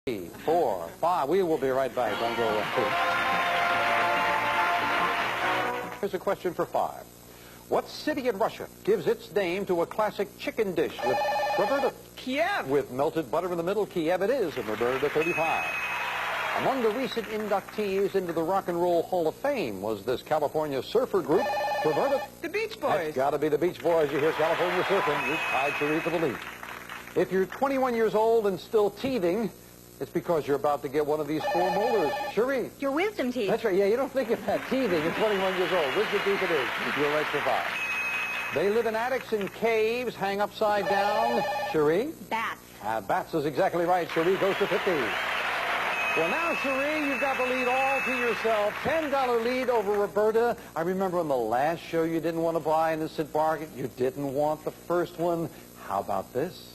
3, 4, 5. We will be right back. Don't go away. Here's a question for 5. What city in Russia gives its name to a classic chicken dish with Roberta? Kiev. With melted butter in the middle. Kiev it is, and Roberta 35. Among the recent inductees into the Rock and Roll Hall of Fame was this California surfer group, Roberta. The Beach Boys. That's got to be the Beach Boys. You hear California surfing. You tied Cherie for the lead. If you're 21 years old and still teething, it's because you're about to get one of these 4 molars. Cherie. Your wisdom teeth. That's right. Yeah, you don't think of that teething at 21 years old. Wisdom teeth it is. You're right for 5. They live in attics and caves, hang upside down. Cherie? Bats. Bats is exactly right. Cherie goes to 50. Well, now, Cherie, you've got the lead all to yourself. $10 lead over Roberta. I remember on the last show you didn't want to buy an instant bargain. You didn't want the first one. How about this?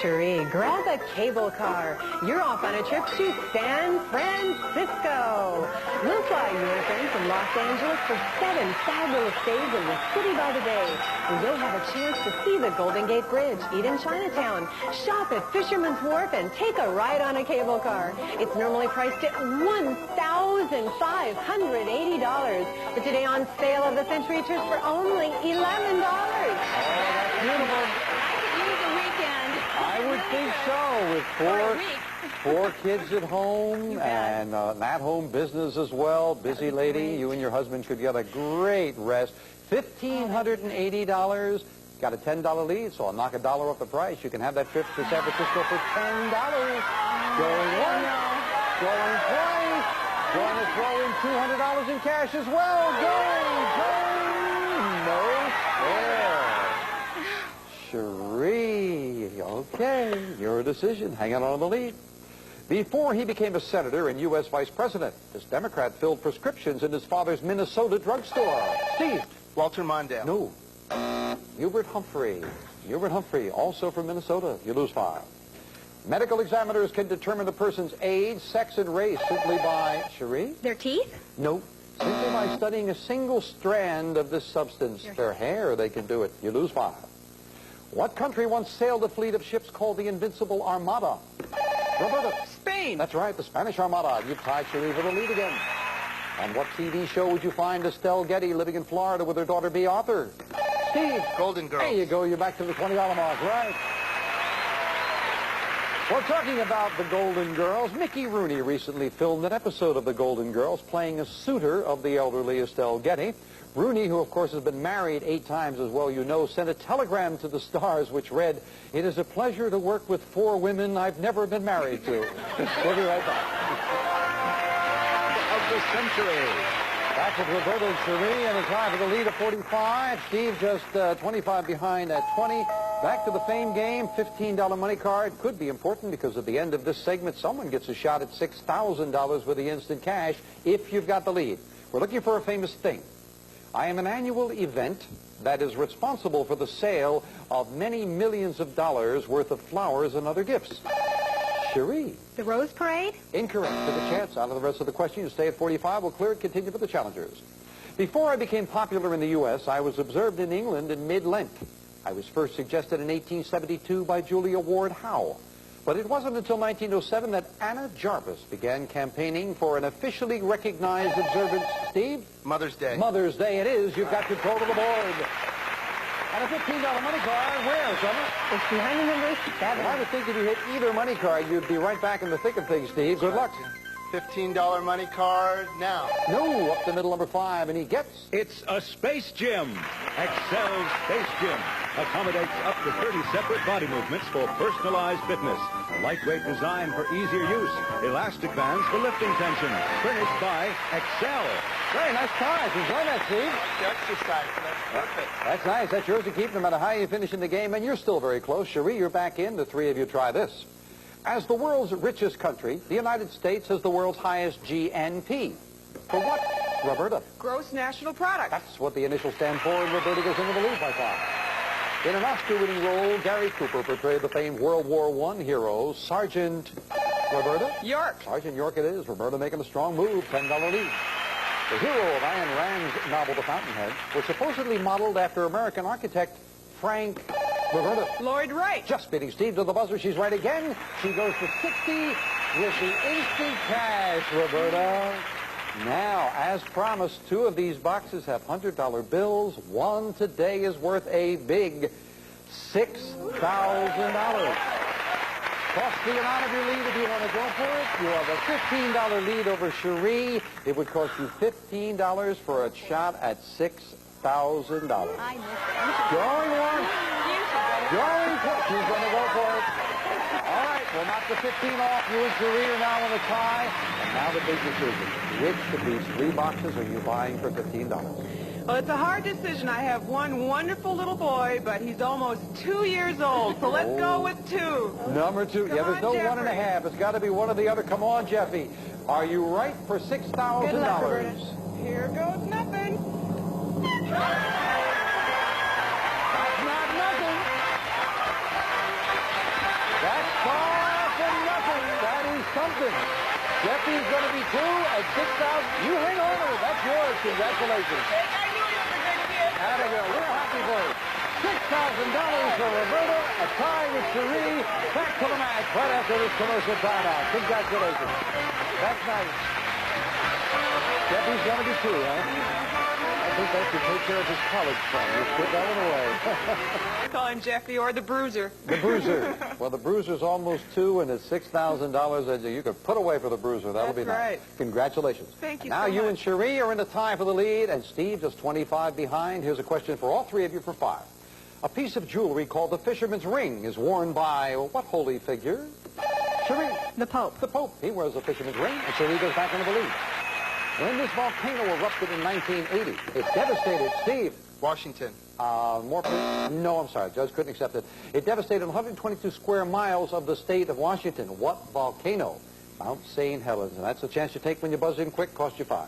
Cherie, grab a cable car. You're off on a trip to San Francisco. We'll fly you and a friend from Los Angeles for 7 fabulous days in the city by the bay. And you'll have a chance to see the Golden Gate Bridge, eat in Chinatown, shop at Fisherman's Wharf, and take a ride on a cable car. It's normally priced at $1,580. But today on Sale of the Century Tours for only $11. Oh, that's beautiful. I would think so, with 4 kids at home and an at-home business as well. Busy lady, you and your husband could get a great rest. $1,580. Got a $10 lead, so I'll knock $1 off the price. You can have that trip to San Francisco for $10. Going once, going twice. Going to throw in $200 in cash as well. Going, no fair. Cherie, okay, your decision. Hanging on to the lead. Before he became a senator and U.S. vice president, this Democrat filled prescriptions in his father's Minnesota drugstore. Steve. Walter Mondale. No. Hubert Humphrey. Hubert Humphrey, also from Minnesota. You lose 5. Medical examiners can determine a person's age, sex, and race simply by, Cherie? Their teeth? No. Simply by studying a single strand of this substance. Their hair, they can do it. You lose 5. What country once sailed a fleet of ships called the Invincible Armada? Roberta. Spain. That's right, the Spanish Armada. You've tied Cherie for the lead again. On what TV show would you find Estelle Getty living in Florida with her daughter Bea Arthur? Steve. Golden Girls. There you go. You're back to the $20 mark, right? We're talking about the Golden Girls. Mickey Rooney recently filmed an episode of the Golden Girls playing a suitor of the elderly Estelle Getty. Rooney, who of course has been married 8 times as well you know, sent a telegram to the stars which read, "It is a pleasure to work with 4 women I've never been married to." We'll be right back. Of the century. Back with Roberta and Cherie and a tie for the lead of 45. Steve just 25 behind at 20. Back to the fame game, $15 money card. Could be important because at the end of this segment, someone gets a shot at $6,000 with the instant cash if you've got the lead. We're looking for a famous thing. I am an annual event that is responsible for the sale of many millions of dollars worth of flowers and other gifts. Cherie. The Rose Parade? Incorrect. To the chance. Out of the rest of the question, you stay at 45. We'll clear it. Continue for the challengers. Before I became popular in the U.S., I was observed in England in mid-Lent. I was first suggested in 1872 by Julia Ward Howe. But it wasn't until 1907 that Anna Jarvis began campaigning for an officially recognized observance. Steve? Mother's Day. Mother's Day it is. You've got control of the board. And a $15 money card. Where, Summer? It's behind the number 7. Well, I would think if you hit either money card, you'd be right back in the thick of things, Steve. Good luck. $15 money card now. No, up to middle number 5, and he gets... It's a Space Gym. Excel Space Gym accommodates up to 30 separate body movements for personalized fitness. A lightweight design for easier use. Elastic bands for lifting tension. Furnished by Excel. Very nice prize. Enjoy that, Steve. Exercise. That's perfect. That's nice. That's yours to keep no matter how you finish in the game, and you're still very close. Cherie, you're back in. The 3 of you try this. As the world's richest country, the United States has the world's highest GNP. For what, Roberta? Gross national product. That's what the initials stand for, and Roberta goes into the lead by 5. In an Oscar-winning role, Gary Cooper portrayed the famed World War I hero, Sergeant... Roberta? York. Sergeant York it is. Roberta making a strong move, $10 lead. The hero of Ayn Rand's novel, The Fountainhead, was supposedly modeled after American architect Frank Roberta. Lloyd Wright. Just beating Steve to the buzzer. She's right again. She goes to 60. with the instant cash, Roberta. Now, as promised, 2 of these boxes have $100 bills. One today is worth a big $6,000. Cost the amount of your lead if you want to go for it. You have a $15 lead over Cherie. It would cost you $15 for a shot at $6,000. I missed Going once. Going twice. She's going to go for it. All right, we'll knock the 15 off. You and Cherie are now in a tie. And now the big decision. Which of these 3 boxes are you buying for $15? Well, it's a hard decision. I have one wonderful little boy, but he's almost 2 years old, so let's go with 2. Number 2. Come Yeah, there's no on, 1.5. Jeffrey. It's got to be one or the other. Come on, Jeffy. Are you right for $6,000? Good luck, Roberta. Here goes nothing. That's not nothing. That's far from nothing. That is something. Jeffy's going to be 2 at $6,000. You hang on to it. That's yours. Congratulations. I knew he was a good kid. Abigail, we're happy for you. $6,000 for Roberta, a tie with Cherie. Back to the match right after this commercial timeout. Congratulations. That's nice. Jeffy's going to be 2, huh? I think that should take care of his college fund. Just put that one away. I call him Jeffy or the Bruiser. The Bruiser. Well, the Bruiser's almost 2, and it's $6,000 that you could put away for the Bruiser. That'll be That's nice. right. Congratulations. Thank you Now so you much. and Cherie are in a tie for the lead, and Steve just 25 behind. Here's a question for all 3 of you for 5. A piece of jewelry called the Fisherman's Ring is worn by what holy figure? Cherie. The Pope. The Pope. He wears the Fisherman's Ring, and Cherie goes back into the lead. When this volcano erupted in 1980, it devastated Steve. Washington. More please? No, I'm sorry. Judge couldn't accept it. It devastated 122 square miles of the state of Washington. What volcano? Mount St. Helens. And that's a chance you take when you buzz in quick. Cost you 5.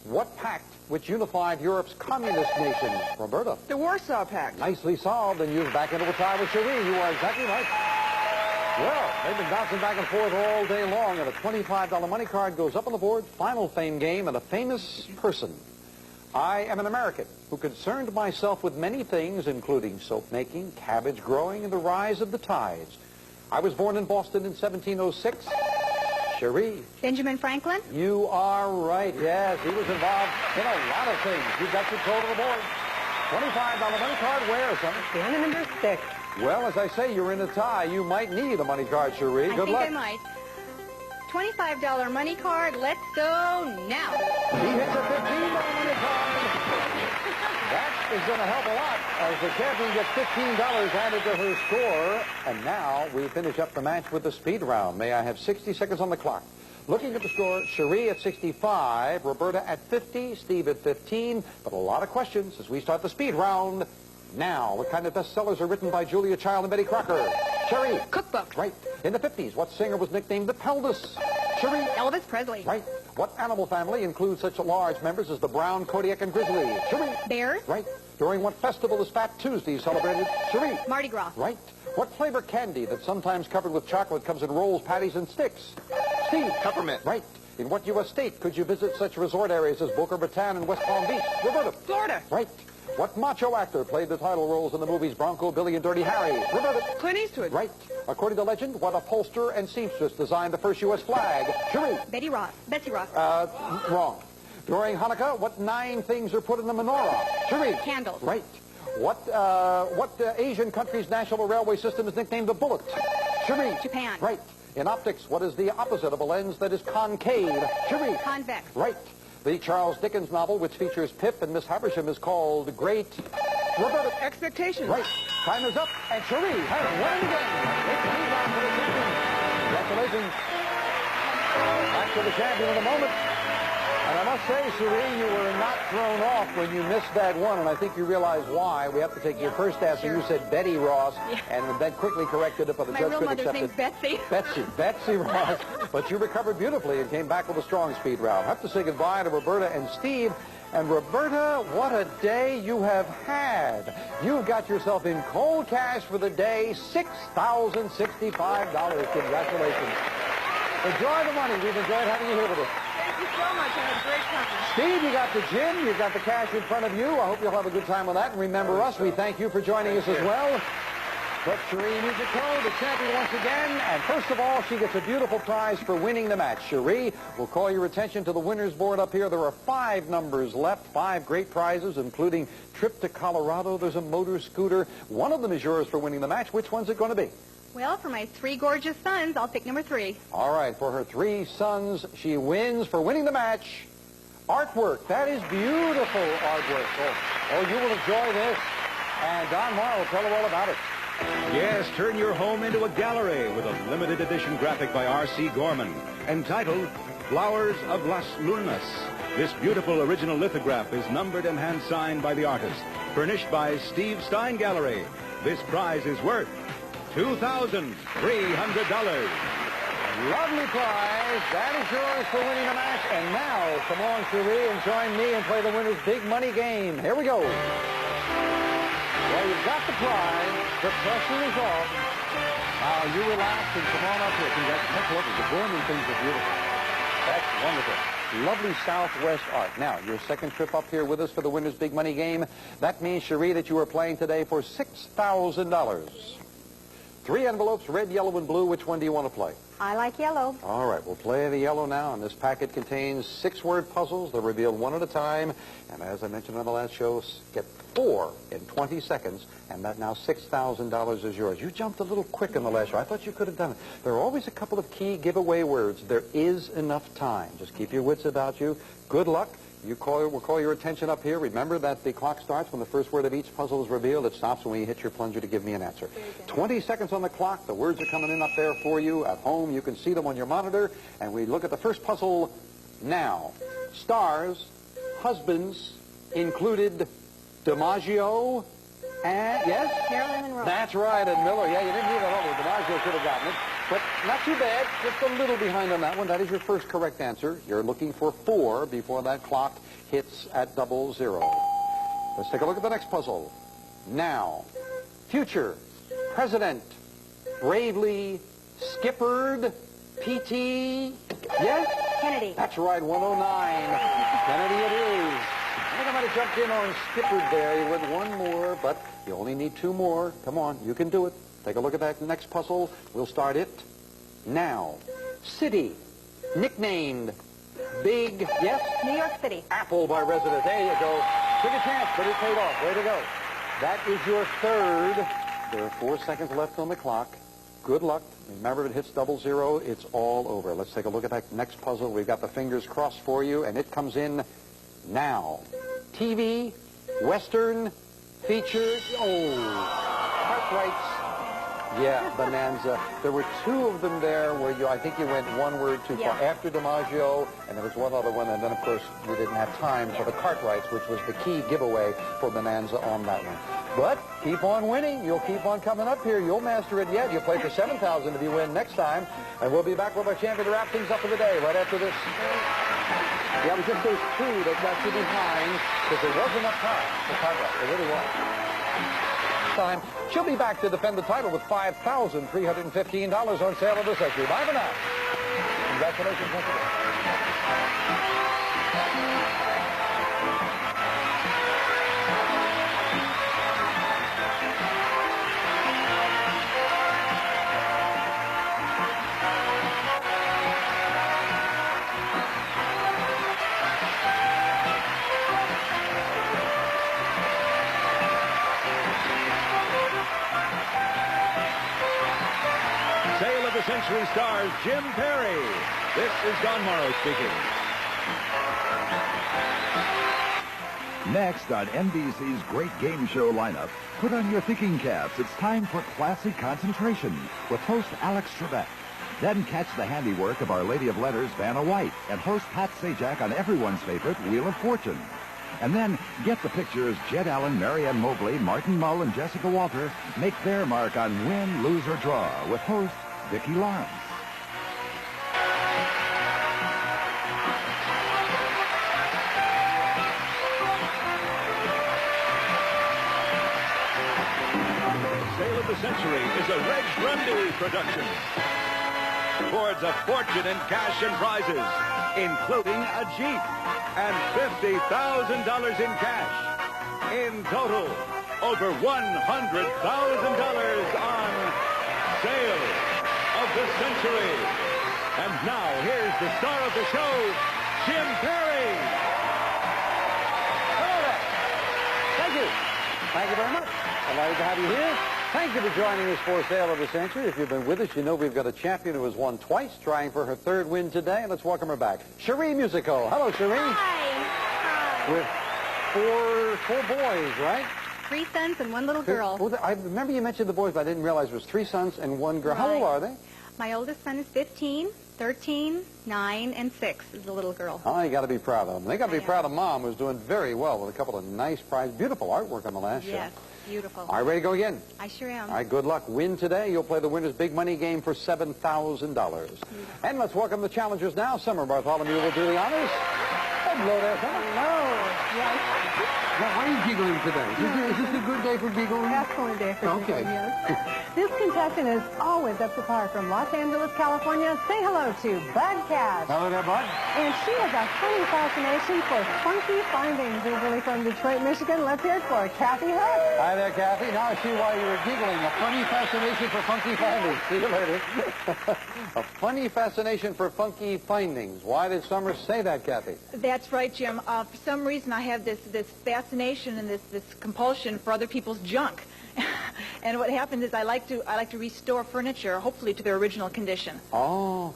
What pact which unified Europe's communist nations? Roberta. The Warsaw Pact. Nicely solved, and you're back into a tie with Cherie. You are exactly right. Well, they've been bouncing back and forth all day long, and a $25 money card goes up on the board. Final fame game, and a famous person. I am an American who concerned myself with many things, including soap making, cabbage growing, and the rise of the tides. I was born in Boston in 1706. Cherie. Benjamin Franklin. You are right, yes. He was involved in a lot of things. You got control of the board. $25 money card, where, son? Down to number 6. Well, as I say, you're in a tie. You might need a money card, Cherie. Good luck. I think I might. $25 money card. Let's go now. He hits a $15 money card. That is going to help a lot as the champion gets $15 added to her score. And now we finish up the match with the speed round. May I have 60 seconds on the clock? Looking at the score, Cherie at 65, Roberta at 50, Steve at 15. But a lot of questions as we start the speed round. Now, what kind of bestsellers are written by Julia Child and Betty Crocker? Cherie. Cookbook. Right. In the 50s, what singer was nicknamed the Pelvis? Cherie. Elvis Presley. Right. What animal family includes such large members as the brown, Kodiak, and grizzly? Cherie. Bears. Right. During what festival is Fat Tuesday celebrated? Cherie. Mardi Gras. Right. What flavor candy that's sometimes covered with chocolate comes in rolls, patties, and sticks? Steve. Peppermint. Right. In what U.S. state could you visit such resort areas as Boca Raton and West Palm Beach? Roberta. Florida. Right. What macho actor played the title roles in the movies Bronco, Billy, and Dirty Harry? Roberta. Clint Eastwood. Right. According to legend, what upholsterer and seamstress designed the first U.S. flag? Cherie. Betty Ross. Betsy Ross. Wrong. During Hanukkah, what 9 things are put in the menorah? Cherie. Candles. Right. What Asian country's national railway system is nicknamed the bullet? Cherie. Japan. Right. In optics, what is the opposite of a lens that is concave? Cherie. Convex. Right. The Charles Dickens novel, which features Pip and Miss Havisham, is called Great... Roberta. Expectations. Right. Time is up, and Cherie has won the game. It's the lead round for the champion. Congratulations. Back to the champion in a moment. And I must say, Cherie, you were not thrown off when you missed that one, and I think you realize why. We have to take your first answer. Sure. You said Betty Ross, and then quickly corrected it, but the My judge real couldn't mother's accept name's it. Betsy. Betsy Ross. But you recovered beautifully and came back with a strong speed round. I have to say goodbye to Roberta and Steve. And Roberta, what a day you have had. You've got yourself in cold cash for the day, $6,065. Congratulations. Enjoy the money. We've enjoyed having you here with us. Thank you so much. I had great company. Steve, you got the gin. You've got the cash in front of you. I hope you'll have a good time with that. And remember us. We thank you for joining us as well. But Cherie Musico, the champion once again. And first of all, she gets a beautiful prize for winning the match. Cherie, we'll call your attention to the winner's board up here. There are 5 numbers left, 5 great prizes, including trip to Colorado. There's a motor scooter. One of them is yours for winning the match. Which one's it going to be? Well, for my 3 gorgeous sons, I'll pick number 3. All right, for her 3 sons, she wins for winning the match. Artwork. That is beautiful artwork. Oh, you will enjoy this. And Don Morrow will tell her all about it. Yes, turn your home into a gallery with a limited edition graphic by R.C. Gorman entitled Flowers of Las Lunas. This beautiful original lithograph is numbered and hand-signed by the artist, furnished by Steve Stein Gallery. This prize is worth $2,300. Lovely prize. That is yours for winning the match. And now, come on, Cherie, and join me and play the winner's big money game. Here we go. Well, you've got the prize. The pressure is off. Now, you relax and come on up here. Take a look at the Gorman things are beautiful. That's wonderful. Lovely Southwest art. Now, your second trip up here with us for the winner's big money game. That means, Cherie, that you are playing today for $6,000. 3 envelopes, red, yellow, and blue. Which one do you want to play? I like yellow. All right, we'll play the yellow now, and this packet contains 6-word puzzles. They're revealed one at a time, and as I mentioned on the last show, get 4 in 20 seconds, and that now $6,000 is yours. You jumped a little quick in the last show. I thought you could have done it. There are always a couple of key giveaway words. There is enough time. Just keep your wits about you. Good luck. We'll call your attention up here. Remember that the clock starts when the first word of each puzzle is revealed. It stops when you hit your plunger to give me an answer. 20 seconds on the clock. The words are coming in up there for you. At home, you can see them on your monitor. And we look at the first puzzle now. Stars, husbands, included DiMaggio, and, yes? Marilyn Monroe. That's right, and Miller. Yeah, you didn't hear that over. DiMaggio should have gotten it. But not too bad. Just a little behind on that one. That is your first correct answer. You're looking for 4 before that clock hits at 00. Let's take a look at the next puzzle. Now, future, president, bravely, skippered, P.T. Yes? Kennedy. That's right, 109. Kennedy it is. I think I might have jumped in on skippered there. You went 1 more, but you only need 2 more. Come on, you can do it. Take a look at that next puzzle. We'll start it now. City, nicknamed Big, yes? New York City. Apple by resident. There you go. Took a chance, but it paid off. Way to go. That is your third. There are 4 seconds left on the clock. Good luck. Remember, if it hits 00, it's all over. Let's take a look at that next puzzle. We've got the fingers crossed for you, and it comes in now. TV, Western, feature, Cartwrights. Yeah, Bonanza. There were 2 of them there where I think you went 1 word too far. After DiMaggio, and there was one other one, and then, of course, we didn't have time for the Cartwrights, which was the key giveaway for Bonanza on that one. But keep on winning. You'll keep on coming up here. You'll master it yet. You'll play for $7,000 if you win next time. And we'll be back with our champion to wrap things up for the day right after this. Yeah, it was just those 2 that got you behind because there wasn't enough time for Cartwright. There really was. Time. She'll be back to defend the title with $5,315 on sale of the century. Bye for now. Congratulations once again. Sale of the Century stars Jim Perry. This is Don Morrow speaking. Next on NBC's great game show lineup, put on your thinking caps. It's time for classic concentration with host Alex Trebek. Then catch the handiwork of Our Lady of Letters, Vanna White, and host Pat Sajak on everyone's favorite Wheel of Fortune. And then get the picture as Jed Allen, Marianne Mobley, Martin Mull, and Jessica Walter make their mark on Win, Lose, or Draw with host Vicki Lawrence. Sale of the Century is a Reg Grundy production. Towards a fortune in cash and prizes, including a Jeep and $50,000 in cash. In total, over $100,000 on Sale of the Century. And now, here's the star of the show, Jim Perry. Hello there. Thank you. Thank you very much. Delighted to have you here. Thank you for joining us for Sale of the Century. If you've been with us, you know we've got a champion who has won twice, trying for her third win today. Let's welcome her back, Cherie Musico. Hello, Cherie. Hi. With four boys, right? 3 sons and 1 little girl. Well, I remember you mentioned the boys, but I didn't realize it was 3 sons and 1 girl. How old Right. are they? My oldest son is 15, 13, 9, and 6 is the little girl. Oh, you got to be proud of them. They got to be I am. proud of Mom, who's doing very well with a couple of nice prizes. Beautiful artwork on the last Yes, show. beautiful. All right, ready to go again? I sure am. All right, good luck. Win today. You'll play the winner's big money game for $7,000. And let's welcome the challengers now. Summer Bartholomew will do the honors. Hello there, Summer. Hello. Yes. Now, why are you giggling today? Is this a good day for giggling? Excellent day for Okay. giggling, yes. This contestant is always up to par from Los Angeles, California. Say hello to Bud Cash. Hello there, Bud. And she has a funny fascination for funky findings. Originally from Detroit, Michigan. Let's hear it for Kathy Hook. Hi there, Kathy. Now I see why you were giggling. A funny fascination for funky findings. See you later. A funny fascination for funky findings. Why did Summer say that, Kathy? That's right, Jim. For some reason, I have this fascination and this compulsion for other people's junk. And what happens is I like to restore furniture, hopefully to their original condition. Oh,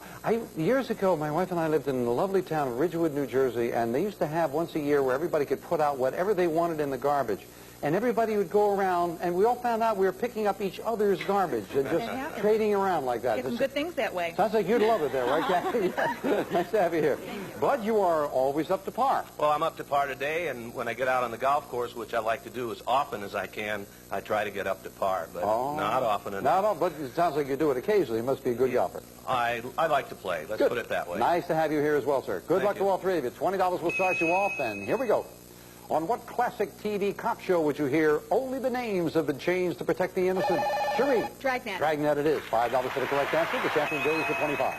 years ago, my wife and I lived in the lovely town of Ridgewood, New Jersey, and they used to have once a year where everybody could put out whatever they wanted in the garbage. And everybody would go around, and we all found out we were picking up each other's garbage and just happens. trading around like that. Get some good things that way. Sounds like you'd love it there, right, Kathy? Nice to have you here. Bud, you are always up to par. Well, I'm up to par today, and when I get out on the golf course, which I like to do as often as I can, I try to get up to par, but not often enough. No, but it sounds like you do it occasionally. You must be a good golfer. I like to play. Let's Good. put it that way. Nice to have you here as well, sir. Good Thank luck you. to all 3 of you. $20 will start you off, and here we go. On what classic TV cop show would you hear only the names have been changed to protect the innocent? Cherie. Dragnet. Dragnet it is. $5 for the correct answer. The champion goes to 25.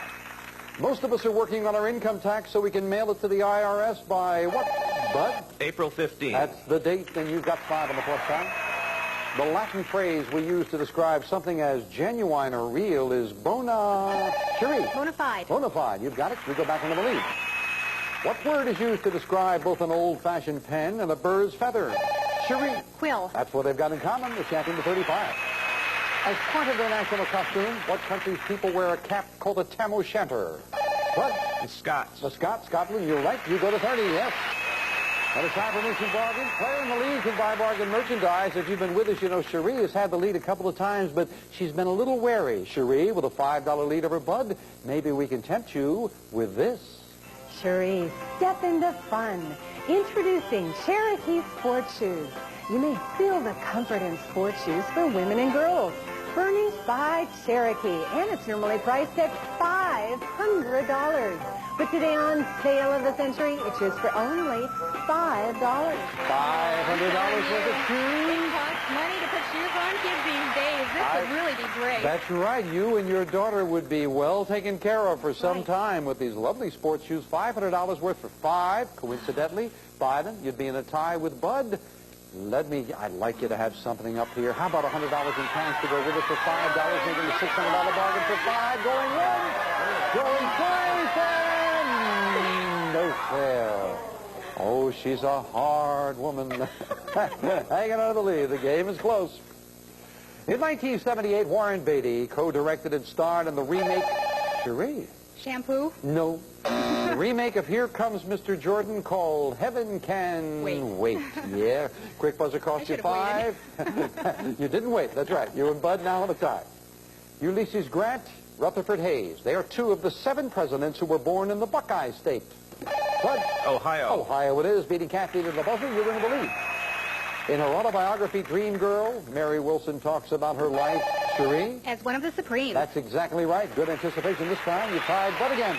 Most of us are working on our income tax so we can mail it to the IRS by what, Bud? April 15th. That's the date, then you've got 5 on the plus side. The Latin phrase we use to describe something as genuine or real is bona... Cherie. Bona fide. Bona fide. You've got it. We go back into the lead. What word is used to describe both an old-fashioned pen and a bird's feather? Cherie. Quill. That's what they've got in common, the champion to 35. As part of their national costume, what country's people wear a cap called a tam o' shanter? What? The Scots. The Scots, Scotland, you're right. You go to 30, yes. At a time for Mission Bargain, player in the lead can buy bargain merchandise. If you've been with us, you know Cherie has had the lead a couple of times, but she's been a little wary. Cherie, with a $5 lead over Bud, maybe we can tempt you with this. Cherie, step into fun. Introducing Cherokee Sport Shoes. You may feel the comfort in sport shoes for women and girls. Furnished by Cherokee, and it's normally priced at $500. But today on Sale of the Century, it's just for only $5. $500 worth of shoes. It costs money to put shoes on kids these days. This would really be great. That's right. You and your daughter would be well taken care of for some time with these lovely sports shoes. $500 worth for 5. Coincidentally, buy them. You'd be in a tie with Bud. I'd like you to have something up here. How about $100 in cash to go with it for $5, making a $600 bargain for 5, going once, going twice, and no fail. Oh, she's a hard woman. Hanging on to the lead. The game is close. In 1978, Warren Beatty co-directed and starred in the remake, Cherie. Shampoo. No. The remake of Here Comes Mr. Jordan called Heaven Can Wait. Yeah. Quick buzzer cost you I 5. You didn't wait. That's right. You and Bud now on a tie. Ulysses Grant, Rutherford Hayes. They are 2 of the 7 presidents who were born in the Buckeye State. Bud. Ohio. Ohio it is. Beating Kathy to the buzzer. You're in the lead. In her autobiography, Dream Girl, Mary Wilson talks about her life. Cherie? As one of the Supremes. That's exactly right. Good anticipation this time. You tied Bud again.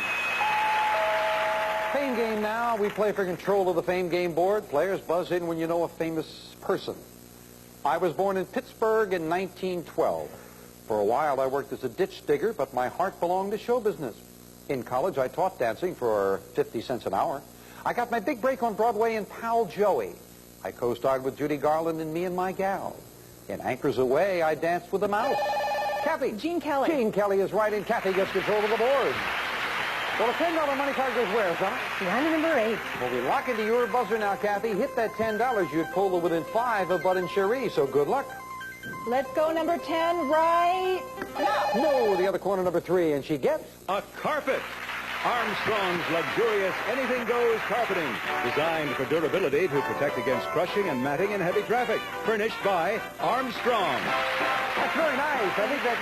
Fame game now. We play for control of the Fame game board. Players buzz in when you know a famous person. I was born in Pittsburgh in 1912. For a while, I worked as a ditch digger, but my heart belonged to show business. In college, I taught dancing for 50 cents an hour. I got my big break on Broadway in Pal Joey. I co-starred with Judy Garland in Me and My Gal. In Anchors Away, I danced with a mouse. Kathy. Gene Kelly. Gene Kelly is right, and Kathy gets control of the board. Well, a $10 money card goes where, Summer? Round number 8. Well, we lock into your buzzer now, Kathy. Hit that $10. You'd pull to within 5 of Bud and Cherie, so good luck. Let's go number 10 right now. No, the other corner, number 3, and she gets... A carpet. Armstrong's luxurious anything-goes carpeting, designed for durability to protect against crushing and matting in heavy traffic. Furnished by Armstrong. That's very nice. I think that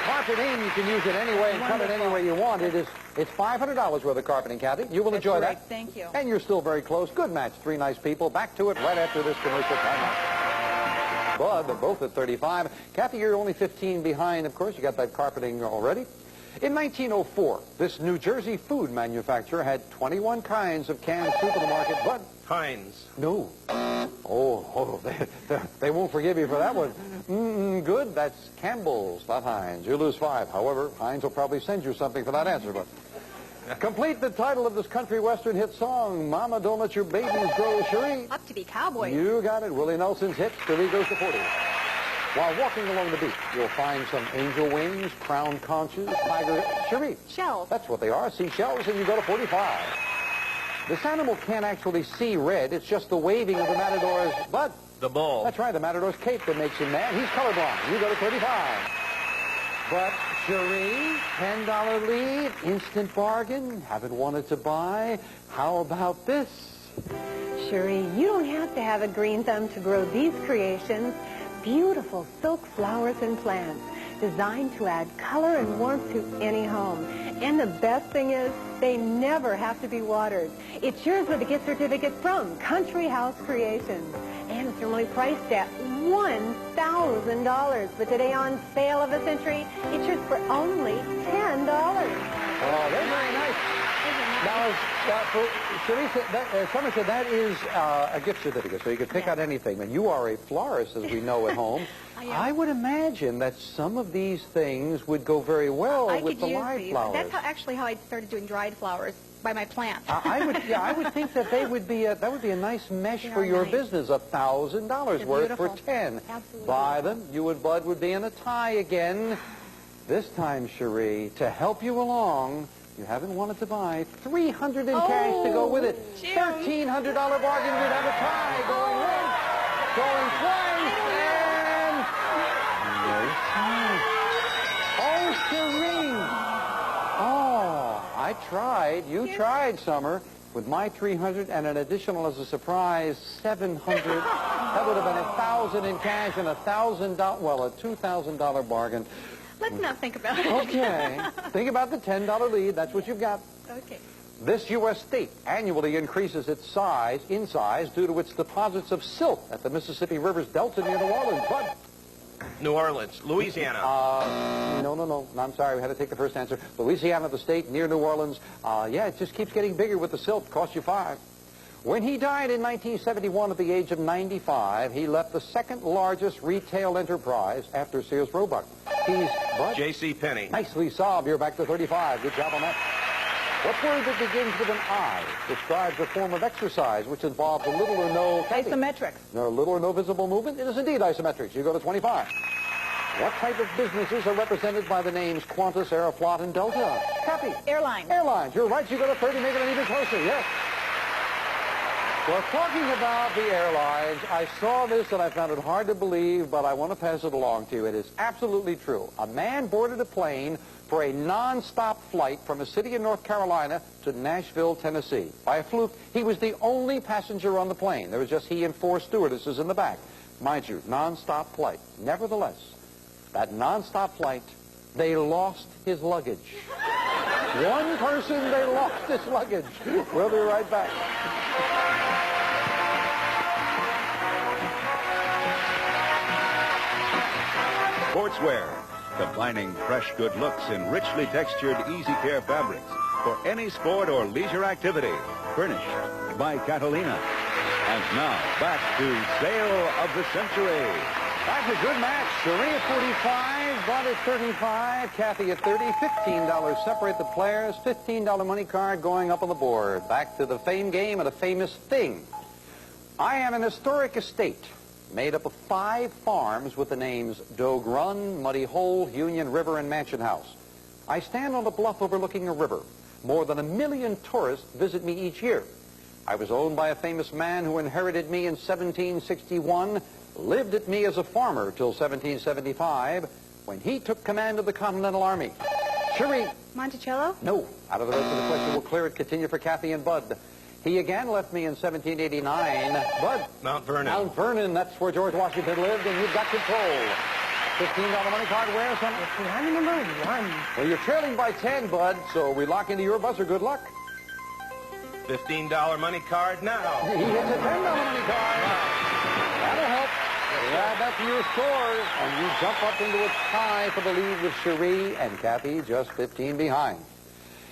carpeting, you can use it any way and cut it any way you want. It's $500 worth of carpeting, Kathy. You will enjoy That's that. right. Thank you. And you're still very close. Good match. 3 nice people. Back to it right after this commercial timeout. Bud, they're both at 35. Kathy, you're only 15 behind, of course. You got that carpeting already. In 1904, this New Jersey food manufacturer had 21 kinds of canned soup in the market, but... Heinz. No. They won't forgive you for that one. Good. That's Campbell's, not Heinz. You lose 5. However, Heinz will probably send you something for that answer, but... Complete the title of this country western hit song, Mama Don't Let Your Babies Grow, Cherie. Up to be cowboy. You got it. Willie Nelson's hit, Cherie goes to 40. While walking along the beach, you'll find some angel wings, crown conches, tiger, Cherie. Shells. That's what they are, seashells, and you go to 45. This animal can't actually see red. It's just the waving of the matador's butt. The bull. That's right, the matador's cape that makes him mad. He's colorblind. You go to 35. But, Cherie, $10 lead, instant bargain, haven't wanted to buy. How about this? Cherie, you don't have to have a green thumb to grow these creations. Beautiful silk flowers and plants designed to add color and warmth to any home. And the best thing is, they never have to be watered. It's yours with a gift certificate from Country House Creations. And it's normally priced at $1,000. But today on Sale of the Century, it's yours for only $10. Oh, they're very nice. Now, Cherie said, Summer said that is a gift certificate, so you can pick out anything. And you are a florist, as we know at home. I would imagine that some of these things would go very well with the live flowers. That's actually how I started doing dried flowers, by my plants. I would think that that would be a nice mesh for your business. $1,000 worth for 10. Absolutely. Buy them. You and Bud would be in a tie again. This time, Cherie, to help you along, you haven't wanted to buy $300 in cash to go with it. Jim. $1,300 bargain. We'd have a tie going once, going twice, and no tie. Oh, Cherie. Oh, I tried. You tried, Summer. With my $300 and an additional as a surprise $700, that would have been $1,000 in cash and $1,000. Well, a $2,000 bargain. Let's not think about it. Okay. Think about the $10 lead. That's what you've got. Okay. This U.S. state annually increases its size due to its deposits of silt at the Mississippi River's delta near New Orleans. Bud? New Orleans. Louisiana. No. I'm sorry. We had to take the first answer. Louisiana, the state near New Orleans. Yeah, it just keeps getting bigger with the silt. Cost you 5. When he died in 1971 at the age of 95, he left the second largest retail enterprise after Sears Roebuck. He's Bud? J.C. Penney. Nicely solved. You're back to 35. Good job on that. What word that begins with an I describes a form of exercise which involves a little or no... Isometrics. No, little or no visible movement? It is indeed isometrics. You go to 25. What type of businesses are represented by the names Qantas, Aeroflot, and Delta? Kathy? Airlines. Airlines. You're right. You go to 30, make it even closer. Yes. Well, talking about the airlines, I saw this and I found it hard to believe, but I want to pass it along to you. It is absolutely true. A man boarded a plane for a non-stop flight from a city in North Carolina to Nashville, Tennessee. By a fluke, he was the only passenger on the plane. There was just he and 4 stewardesses in the back. Mind you, non-stop flight. Nevertheless, that non-stop flight, they lost his luggage. One person, they lost his luggage. We'll be right back. Sportswear, combining fresh good looks in richly textured easy care fabrics for any sport or leisure activity. Furnished by Catalina. And now, back to Sale of the Century. Back to good match. Cherie at 45, Bud at 35, Kathy at 30. $15 separate the players. $15 money card going up on the board. Back to the fame game and a famous thing. I am an historic estate made up of 5 farms with the names Dogue Run, Muddy Hole, Union River, and Mansion House. I stand on a bluff overlooking a river. More than 1 million tourists visit me each year. I was owned by a famous man who inherited me in 1761, lived at me as a farmer till 1775, when he took command of the Continental Army. Cherie. Monticello? No. Out of the rest of the question, we'll clear it. Continue for Kathy and Bud. He again left me in 1789. Bud. Mount Vernon. Mount Vernon. That's where George Washington lived, and you've got control. $15 money card. Where's some? Line number 1. Well, you're trailing by 10, Bud, so we lock into your buzzer. Good luck. $15 money card now. He hits a $10 money card. That'll help. You add that to your score, and you jump up into a tie for the lead with Cherie and Kathy just 15 behind.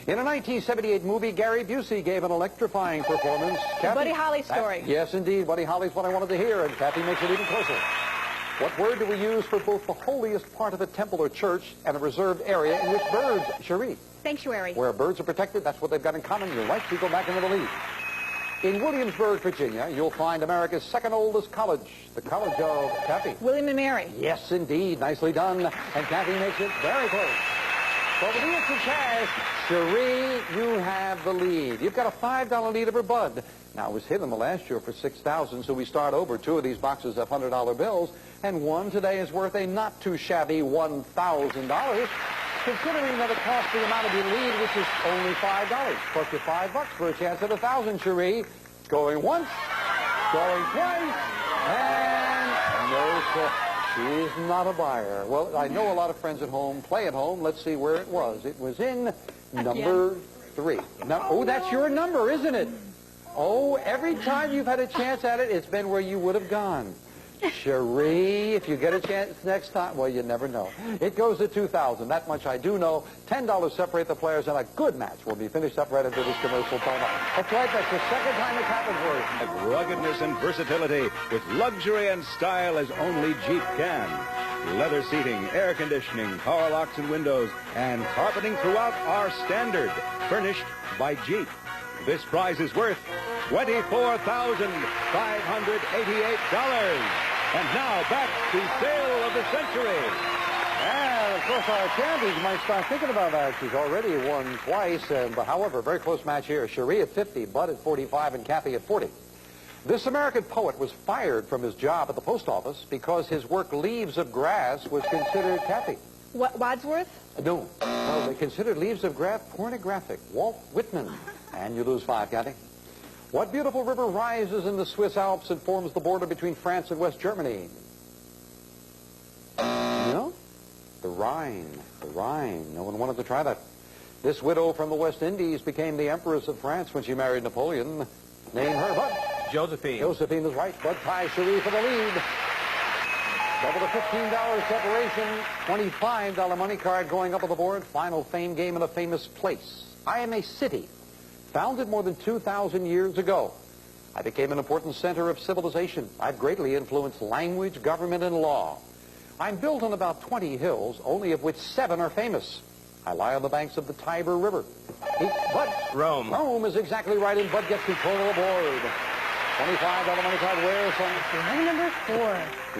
In a 1978 movie, Gary Busey gave an electrifying performance. Kathy, Buddy Holly story. Yes, indeed. Buddy Holly's what I wanted to hear, and Kathy makes it even closer. What word do we use for both the holiest part of a temple or church and a reserved area in which birds, Cherie? Sanctuary. Where birds are protected, that's what they've got in common. You're right, you go back into the lead. In Williamsburg, Virginia, you'll find America's second oldest college, the College of Kathy. William and Mary. Yes, indeed. Nicely done. And Kathy makes it very close. So the deal to cash, Cherie, you have the lead. You've got a $5 lead over Bud. Now, it was hit in the last year for $6,000, so we start over 2 of these boxes of $100 bills, and one today is worth a not-too-shabby $1,000. Considering that it costs the amount of your lead, which is only $5. Cost you $5 for a chance at 1,000, Cherie. Going once, going twice, and no, sir. She's not a buyer. Well, I know a lot of friends at home play at home. Let's see where it was. It was in number 3. Now, oh, that's your number, isn't it? Oh, every time you've had a chance at it, it's been where you would have gone. Cherie, if you get a chance next time, well, you never know. It goes to $2,000. That much I do know. $10 separate the players, and a good match will be finished up right after this commercial time. That's right. That's the second time it's happened for you. Of ruggedness and versatility with luxury and style as only Jeep can. Leather seating, air conditioning, power locks and windows, and carpeting throughout are standard. Furnished by Jeep. This prize is worth $24,588. And now back to Sale of the Century. And, of course, our champions might start thinking about that. She's already won twice. But, however, very close match here. Cherie at 50, Bud at 45, and Kathy at 40. This American poet was fired from his job at the post office because his work, Leaves of Grass, was considered, Kathy. What, Wadsworth? No. No, they considered Leaves of Grass pornographic. Walt Whitman. And you lose 5, Kathy. What beautiful river rises in the Swiss Alps and forms the border between France and West Germany? You know? The Rhine. The Rhine. No one wanted to try that. This widow from the West Indies became the Empress of France when she married Napoleon. Name her, Bud. Josephine. Josephine is right. Bud ties Cherie for the lead. Double the $15 separation. $25 money card going up on the board. Final fame game in a famous place. I am a city. Founded more than 2,000 years ago. I became an important center of civilization. I've greatly influenced language, government, and law. I'm built on about 20 hills, only of which 7 are famous. I lie on the banks of the Tiber River. Bud. Rome. Rome is exactly right, and Bud gets control of the board. $25 money card. Where's some? Line number 4.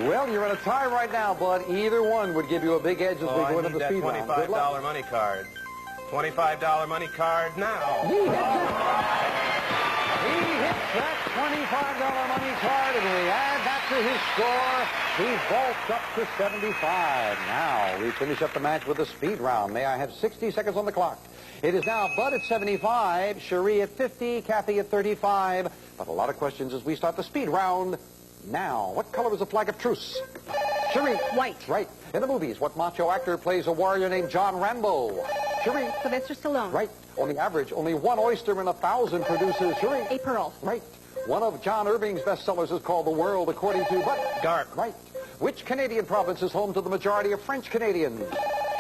Well, you're in a tie right now, Bud. Either one would give you a big edge as we go into the speed round. Good luck. $25 money card. $25 money card now. He hits it. He hits that $25 money card, and we add that to his score. He vaults up to 75. Now, we finish up the match with a speed round. May I have 60 seconds on the clock? It is now Bud at 75, Cherie at 50, Kathy at 35. But a lot of questions as we start the speed round. Now, what color is the flag of truce? Cherie. White. Right. In the movies, what macho actor plays a warrior named John Rambo? Cherie. Sylvester Stallone. Right. On the average, only 1 oyster in 1,000 produces, Cherie. A pearl. Right. One of John Irving's bestsellers is called The World According to Bud. Garp. Right. Which Canadian province is home to the majority of French Canadians?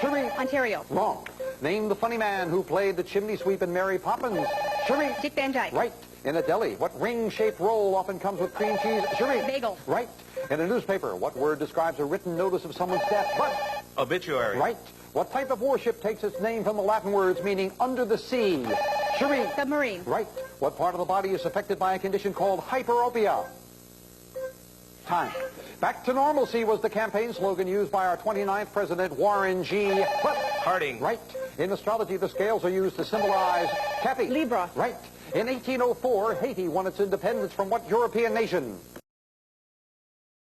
Cherie. Ontario. Wrong. Name the funny man who played the chimney sweep in Mary Poppins. Cherie. Dick Van Dyke. Right. In a deli, what ring-shaped roll often comes with cream cheese? Cherie. Bagel. Right. In a newspaper, what word describes a written notice of someone's death? Bud. Obituary. Right. What type of warship takes its name from the Latin words meaning under the sea? Cherie. Submarine. Right. What part of the body is affected by a condition called hyperopia? Time. Back to normalcy was the campaign slogan used by our 29th president, Warren G. Harding. Right. In astrology, the scales are used to symbolize Kathy. Libra. Right. In 1804, Haiti won its independence from what European nation?